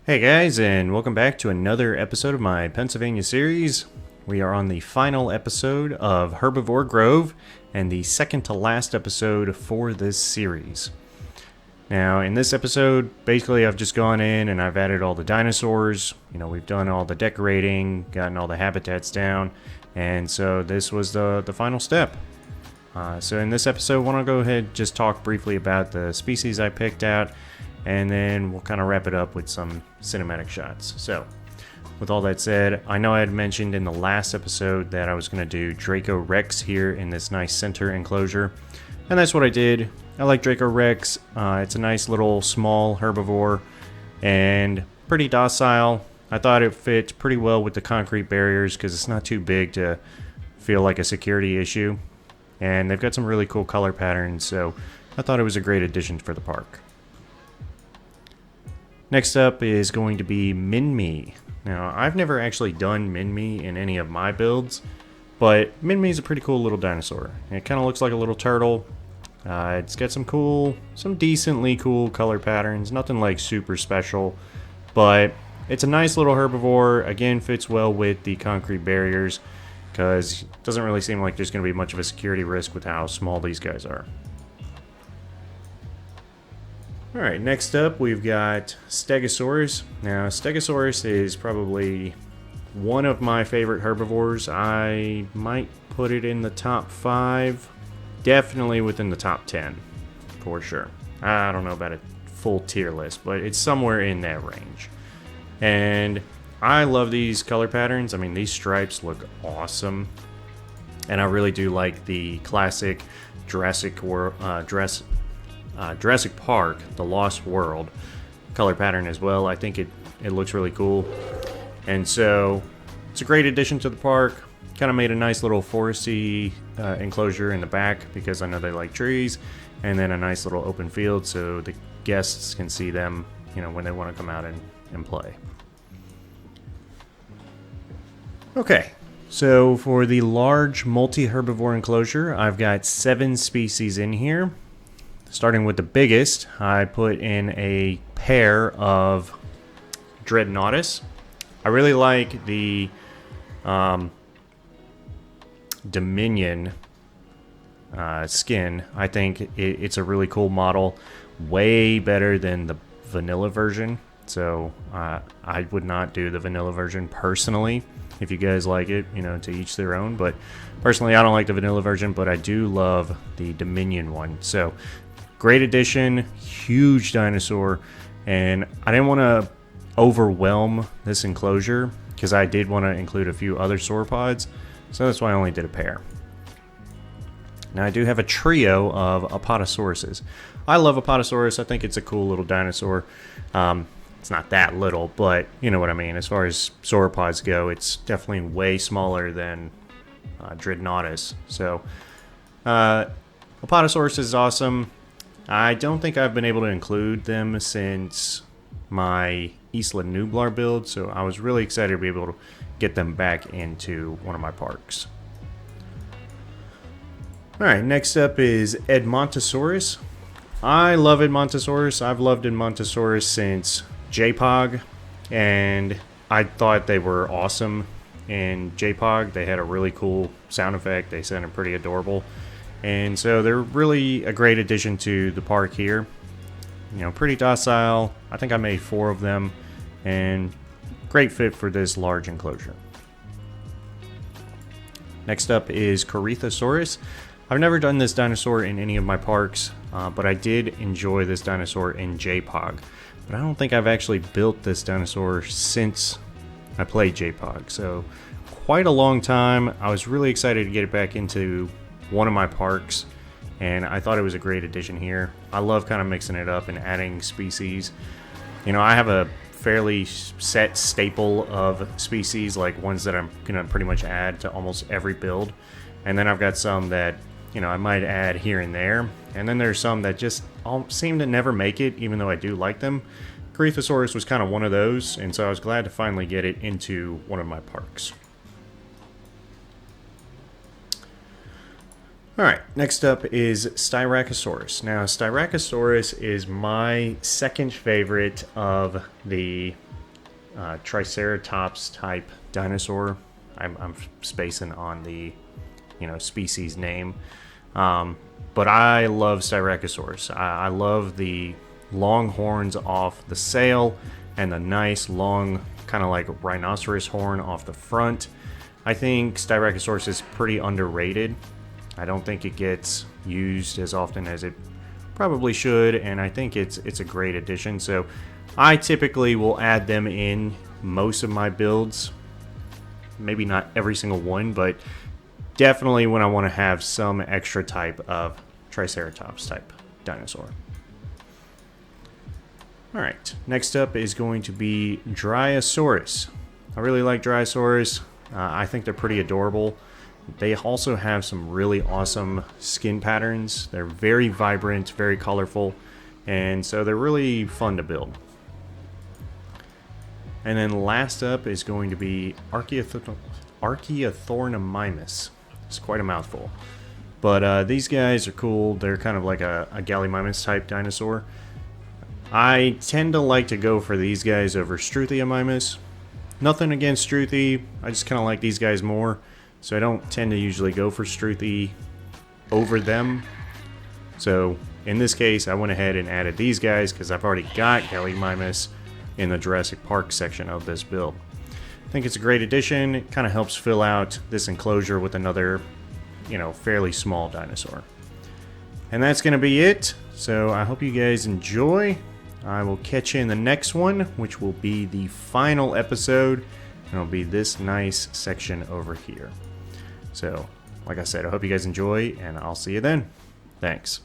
Hey guys, and welcome back to another episode of my Pennsylvania series. We are on the final episode of Herbivore Grove and the second to last episode for this series. Now, in this episode, basically I've just gone in and I've added all the dinosaurs. We've done all the decorating, gotten all the habitats down, and so this was the final step. So in this episode, I want to go ahead and just talk briefly about the species I picked out, and then we'll kind of wrap it up with some cinematic shots. So, with all that said, I know I had mentioned in the last episode that I was going to do Draco Rex here in this nice center enclosure, and that's what I did. I like Draco Rex. It's a nice little small herbivore and pretty docile. I thought it fit pretty well with the concrete barriers because it's not too big to feel like a security issue, and they've got some really cool color patterns, so I thought it was a great addition for the park. Next up is going to be Minmi. Now, I've never actually done Minmi in any of my builds, but Minmi is a pretty cool little dinosaur. It kind of looks like a little turtle. It's got some decently cool color patterns, nothing like super special, but it's a nice little herbivore. Again, fits well with the concrete barriers because it doesn't really seem like there's going to be much of a security risk with how small these guys are. Alright, next up we've got Stegosaurus. Now, Stegosaurus is probably one of my favorite herbivores. I might put it in the top 5, definitely within the top 10, for sure. I don't know about a full tier list, but it's somewhere in that range. And I love these color patterns. I mean, these stripes look awesome. And I really do like the classic Jurassic Park, The Lost World color pattern as well. I think it looks really cool. And so it's a great addition to the park. Kind of made a nice little foresty enclosure in the back because I know they like trees. And then a nice little open field so the guests can see them, when they want to come out and play. Okay. So for the large multi-herbivore enclosure, I've got 7 species in here. Starting with the biggest, I put in a pair of Dreadnoughtus. I really like the Dominion skin. I think it's a really cool model. Way better than the vanilla version. So I would not do the vanilla version personally. If you guys like it, to each their own. But personally, I don't like the vanilla version, but I do love the Dominion one. So great addition, huge dinosaur, and I didn't want to overwhelm this enclosure because I did want to include a few other sauropods, so that's why I only did a pair. Now I do have a trio of Apatosauruses. I love Apatosaurus. I think it's a cool little dinosaur. It's not that little, but you know what I mean. As far as sauropods go, it's definitely way smaller than Dreadnoughtus. So Apatosaurus is awesome. I don't think I've been able to include them since my Isla Nublar build, so I was really excited to be able to get them back into one of my parks. Alright, next up is Edmontosaurus. I love Edmontosaurus. I've loved Edmontosaurus since JPOG, and I thought they were awesome in JPOG. They had a really cool sound effect. They sounded pretty adorable. And so they're really a great addition to the park here. Pretty docile. I think I made 4 of them, and great fit for this large enclosure. Next up is Corythosaurus. I've never done this dinosaur in any of my parks, but I did enjoy this dinosaur in JPOG. But I don't think I've actually built this dinosaur since I played JPOG. So quite a long time. I was really excited to get it back into one of my parks, and I thought it was a great addition here. I love kind of mixing it up and adding species. I have a fairly set staple of species, like ones that I'm gonna pretty much add to almost every build, and then I've got some that I might add here and there, and then there's some that just seem to never make it, even though I do like them. Corythosaurus was kind of one of those, and so I was glad to finally get it into one of my parks. Alright, next up is Styracosaurus. Now, Styracosaurus is my second favorite of the Triceratops type dinosaur. I'm spacing on the species name. But I love Styracosaurus. I love the long horns off the sail and the nice long kind of like rhinoceros horn off the front. I think Styracosaurus is pretty underrated. I don't think it gets used as often as it probably should, and I think it's a great addition. So I typically will add them in most of my builds. Maybe not every single one, but definitely when I want to have some extra type of Triceratops type dinosaur. Alright, next up is going to be Dryosaurus. I really like Dryosaurus. I think they're pretty adorable. They also have some really awesome skin patterns. They're very vibrant, very colorful, and so they're really fun to build. And then last up is going to be Archaeothornomymus. It's quite a mouthful. But these guys are cool. They're kind of like a Gallimimus type dinosaur. I tend to like to go for these guys over Struthiomimus. Nothing against Struthi, I just kind of like these guys more. So I don't tend to usually go for Struthi over them. So in this case, I went ahead and added these guys because I've already got Gallimimus in the Jurassic Park section of this build. I think it's a great addition. It kind of helps fill out this enclosure with another, fairly small dinosaur. And that's going to be it. So I hope you guys enjoy. I will catch you in the next one, which will be the final episode. And it'll be this nice section over here. So, like I said, I hope you guys enjoy, and I'll see you then. Thanks.